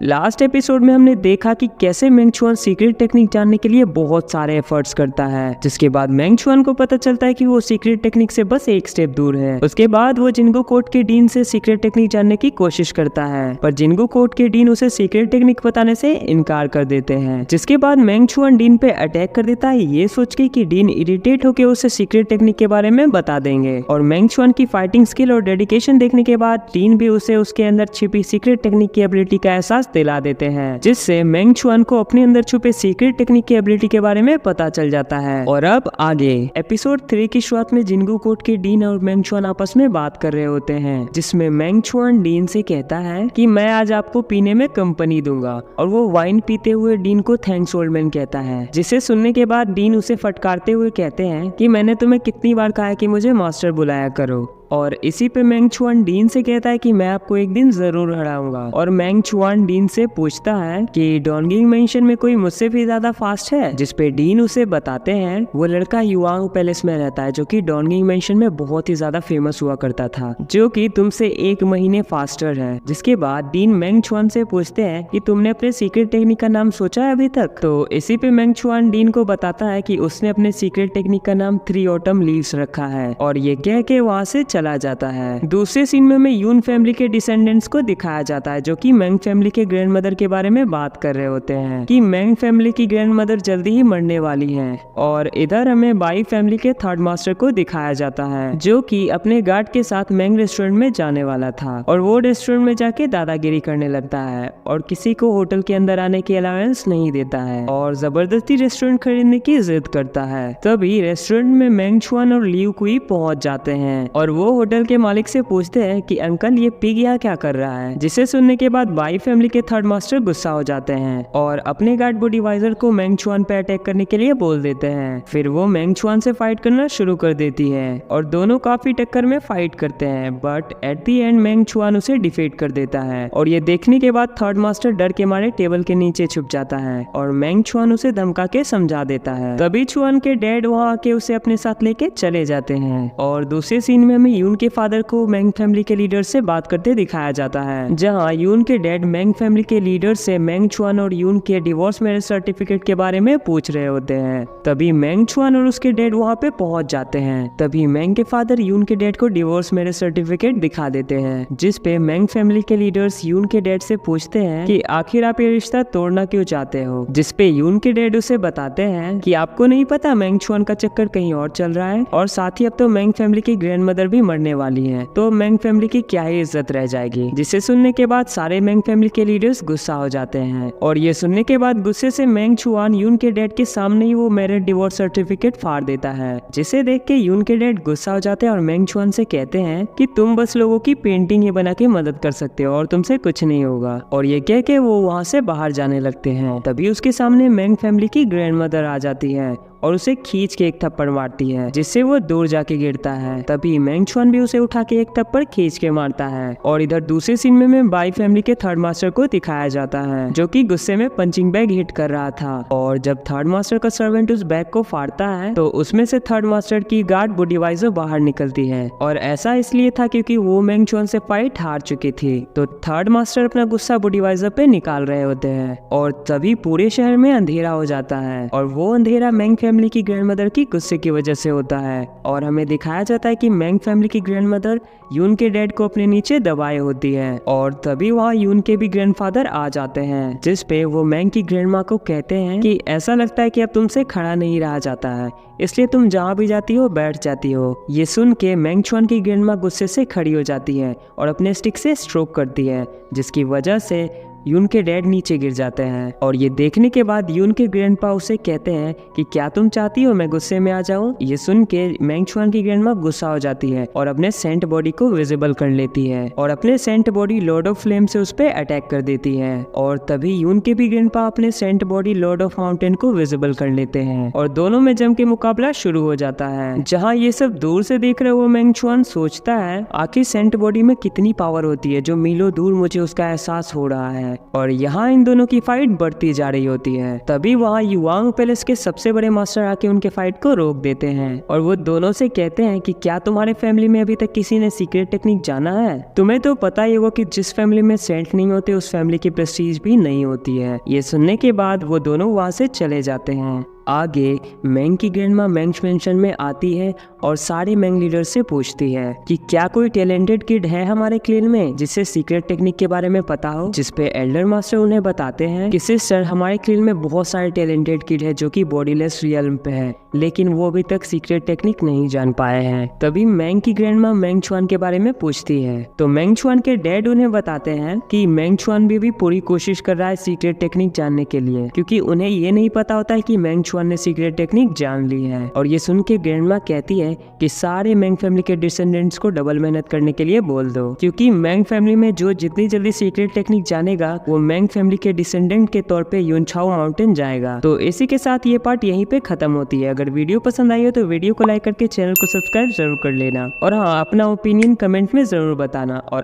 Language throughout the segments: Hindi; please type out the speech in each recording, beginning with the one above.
लास्ट एपिसोड में हमने देखा कि कैसे मेंग छुआन सीक्रेट टेक्निक जानने के लिए बहुत सारे एफर्ट्स करता है, जिसके बाद मेंग छुआन को पता चलता है कि वो सीक्रेट टेक्निक से बस एक स्टेप दूर है। उसके बाद वो जिंगू कोर्ट के डीन से सीक्रेट टेक्निक जानने की कोशिश करता है, पर जिंगू कोर्ट के डीन उसे सीक्रेट टेक्निक बताने से इनकार कर देते हैं। जिसके बाद मेंग छुआन डीन पे अटैक कर देता है, ये सोच के कि डीन इरिटेट होकर उसे सीक्रेट टेक्निक के बारे में बता देंगे। और मेंग छुआन की फाइटिंग स्किल और डेडिकेशन देखने के बाद डीन भी उसे उसके अंदर छिपी सीक्रेट टेक्निक की एबिलिटी का एहसास दिला देते हैं, जिससे मेंग छुआन को अपने अंदर छुपे सीक्रेट टेक्निक की एबिलिटी के बारे में पता चल जाता है। और अब आगे एपिसोड 3 की शुरुआत में जिंगू कोर्ट के डीन और मेंग छुआन आपस में बात कर रहे होते हैं, जिसमें मेंग छुआन डीन से कहता है कि मैं आज आपको पीने में कंपनी दूंगा, और वो वाइन पीते हुए डीन को थैंक्स ओल्ड मैन कहता है। जिसे सुनने के बाद डीन उसे फटकारते हुए कहते हैं कि मैंने तुम्हें कितनी बार कहा है कि मुझे मास्टर बुलाया करो। और इसी पे मेंग छुआन डीन से कहता है कि मैं आपको एक दिन जरूर हराऊंगा। और मेंग छुआन डीन से पूछता है कि डोंगिंग मेंशन में कोई मुझसे भी ज्यादा फास्ट है, जिसपे डीन उसे बताते हैं वो लड़का युआंग पैलेस में रहता है, जो कि डोंगिंग मेंशन में बहुत ही ज्यादा फेमस हुआ करता था, जो कि तुमसे 1 महीने फास्टर है। जिसके बाद डीन मेंग छुआन से पूछते हैं कि तुमने अपने सीक्रेट टेक्निक का नाम सोचा है अभी तक। तो इसी पे मेंग छुआन डीन को बताता है कि उसने अपने सीक्रेट टेक्निक का नाम 3 ऑटम लीव्स रखा है, और ये कह के वहाँ से चला जाता है। दूसरे सीन में हमें यून फैमिली के डिसेंडेंट्स को दिखाया जाता है, जो कि मेंग फैमिली के ग्रैंड मदर के बारे में बात कर रहे होते हैं कि मेंग फैमिली की ग्रैंड मदर जल्दी ही मरने वाली हैं। और इधर हमें बाई फैमिली के थर्ड मास्टर को दिखाया जाता है, जो कि अपने गार्ड के साथ मेंग रेस्टोरेंट में जाने वाला था, और वो रेस्टोरेंट में जाके दादागिरी करने लगता है और किसी को होटल के अंदर आने की अलाउंस नहीं देता है, और जबरदस्ती रेस्टोरेंट खरीदने की जिद करता है। तभी रेस्टोरेंट में मेंग छुआन और लियू कुई पहुंच जाते हैं, और वो होटल के मालिक से पूछते हैं कि अंकल ये पिग यहाँ क्या कर रहा है। जिसे सुनने के बाद बाई फैमिली के थर्ड मास्टर गुस्सा हो जाते हैं और अपने गार्ड बुडीवाइजर को मेंग छुआन पे अटैक करने के लिए बोल देते हैं। फिर वो मेंग छुआन से फाइट करना शुरू कर देती है, और दोनों काफी टक्कर में फाइट करते हैं, बट एट दी एंड मेंग छुआन उसे डिफीट कर देता है। और ये देखने के बाद थर्ड मास्टर डर के मारे टेबल के नीचे छुप जाता है, और मेंग छुआन उसे धमका के समझा देता है। तभी छुआन के डैड वहाँ आके उसे अपने साथ लेके चले जाते हैं। और दूसरे सीन में हमें यून के फादर को मेंग फैमिली के लीडर से बात करते दिखाया जाता है, जहां यून के डैड मेंग फैमिली के लीडर से मेंग छुआन और यून के डिवोर्स मैरिज सर्टिफिकेट के बारे में पूछ रहे होते हैं। तभी मेंग छुआन और उसके डैड वहां पे पहुंच जाते हैं। तभी मेंग के फादर यून के डैड को डिवोर्स मैरिज सर्टिफिकेट दिखा देते हैं, जिस पे मेंग फैमिली के लीडर्स यून के डैड से पूछते हैं कि आखिर आप ये रिश्ता तोड़ना क्यों चाहते हो। जिस पे यून के डैड उसे बताते हैं कि आपको नहीं पता मेंग छुआन का चक्कर कहीं और चल रहा है, और साथ ही अब तो मेंग फैमिली की ग्रैंड मदर भी मरने वाली है, तो मेंग फैमिली की क्या ही इज्जत रह जाएगी। जिसे सुनने के बाद सारे मेंग फैमिली के लीडर्स गुस्सा हो जाते हैं, और ये सुनने के बाद गुस्से से मेंग छुआन यून के डैड के सामने ही वो मैरिड डिवोर्स सर्टिफिकेट फाड़ देता है। जिसे देख के यून के डैड गुस्सा हो जाते हैं और मेंग छुआन से कहते हैं कि तुम बस लोगों की पेंटिंग ही बना के मदद कर सकते हो और तुमसे कुछ नहीं होगा। और ये कह के वो वहाँ से बाहर जाने लगते हैं। तभी उसके सामने मेंग फैमिली की ग्रैंड मदर आ जाती है और उसे खींच के एक थप्पड़ मारती है, जिससे वो दूर जाके गिरता है। तभी मेंग छुआन भी उसे उठा के एक थप्पड़ खींच के मारता है। और इधर दूसरे सीन में बाई फैमिली के थर्ड मास्टर को दिखाया जाता है, जो कि गुस्से में पंचिंग बैग हिट कर रहा था। और जब थर्ड मास्टर का सर्वेंट उस बैग को फाड़ता है, तो उसमें से थर्ड मास्टर की गार्ड बुडीवाइजर बाहर निकलती है, और ऐसा इसलिए था क्योंकि वो मेंग छुआन से फाइट हार चुकी थी। तो थर्ड मास्टर अपना गुस्सा बुडीवाइजर पे निकाल रहे होते हैं, और तभी पूरे शहर में अंधेरा हो जाता है, और वो अंधेरा मेंग फैमिली की ग्रैंड मदर की गुस्से की वजह से होता है। और हमें दिखाया जाता है कि मेंग फैमिली की ग्रैंड मदर यून के डैड को अपने नीचे दबाए होती है, और तभी वहाँ यून के भी ग्रैंडफादर आ जाते हैं, जिस पे वो मेंग की ग्रैंड माँ को कहते हैं कि ऐसा लगता है कि अब तुमसे खड़ा नहीं रहा जाता है, इसलिए तुम जहाँ भी जाती हो बैठ जाती हो। ये सुन के मेंग छुआन की ग्रैंड माँ गुस्से से खड़ी हो जाती है और अपने स्टिक से स्ट्रोक करती है, जिसकी वजह से यून के डैड नीचे गिर जाते हैं। और ये देखने के बाद यून के ग्रैंडपा उसे कहते हैं कि क्या तुम चाहती हो मैं गुस्से में आ जाऊं। ये सुन के मेंग छुआन की ग्रैंडमा गुस्सा हो जाती है और अपने सेंट बॉडी को विजिबल कर लेती है, और अपने scent body Lord of flame से उस पे अटैक कर देती है। और तभी यून के भी ग्रैंडपा अपने scent body Lord of mountain को विजिबल कर लेते हैं, और दोनों में जम के मुकाबला शुरू हो जाता है। जहाँ ये सब दूर से देख रहे हो मेंग छुआन सोचता है आखिर सेंट बॉडी में कितनी पावर होती है जो मीलों दूर मुझे उसका एहसास हो रहा है। है और यहाँ इन दोनों की फाइट बढ़ती जा रही होती है। तभी वहाँ युवांग पैलेस के सबसे बड़े मास्टर आके उनके फाइट को रोक देते हैं और वो दोनों से कहते हैं कि क्या तुम्हारे फैमिली में अभी तक किसी ने सीक्रेट टेक्निक जाना है? तुम्हें तो पता ही होगा कि जिस फैमिली में सेंट नहीं होते उस फैमिली की प्रेस्टीज भी नहीं होती है। ये सुनने के बाद वो दोनों वहाँ से चले जाते हैं। आगे मैंग की ग्रैंडमा मैंग मैंशन में आती है और सारे मैंग लीडर से पूछती है कि क्या कोई टैलेंटेड किड है हमारे क्लेन में जिसे सीक्रेट टेक्निक के बारे में पता हो। जिसपे एल्डर मास्टर उन्हें बताते हैं कि सिस्टर, हमारे क्लेन में बहुत सारे टैलेंटेड किड है जो कि बॉडीलेस रियल्म पे है, लेकिन वो अभी तक सीक्रेट टेक्निक नहीं जान पाए हैं। तभी मैंग की ग्रैंडमा मैंग छुआन के बारे में पूछती है तो मैंग छुआन के डैड उन्हें बताते हैं कि मैंग छुआन भी पूरी कोशिश कर रहा है सीक्रेट टेक्निक जानने के लिए, क्योंकि उन्हें ये नहीं पता होता है कि मैंग छुआन ने सीक्रेट टेक्निक जान ली है। और ये सुन के ग्रैंडमा कहती है कि सारे मैंग फैमिली के डिसेंडेंट्स को डबल मेहनत करने के लिए बोल दो, क्योंकि मैंग फैमिली में जो जितनी जल्दी सीक्रेट टेक्निक जानेगा वो मैंग फैमिली के डिसेंडेंट के तौर पे युनछाओ माउंटेन जाएगा। तो इसी के साथ ये पार्ट यहीं पे खत्म होती है। अगर वीडियो पसंद आई हो तो वीडियो को लाइक करके चैनल को सब्सक्राइब जरूर कर लेना और हाँ, अपना ओपिनियन कमेंट में जरूर बताना और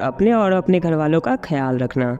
अपने घर वालों का ख्याल रखना।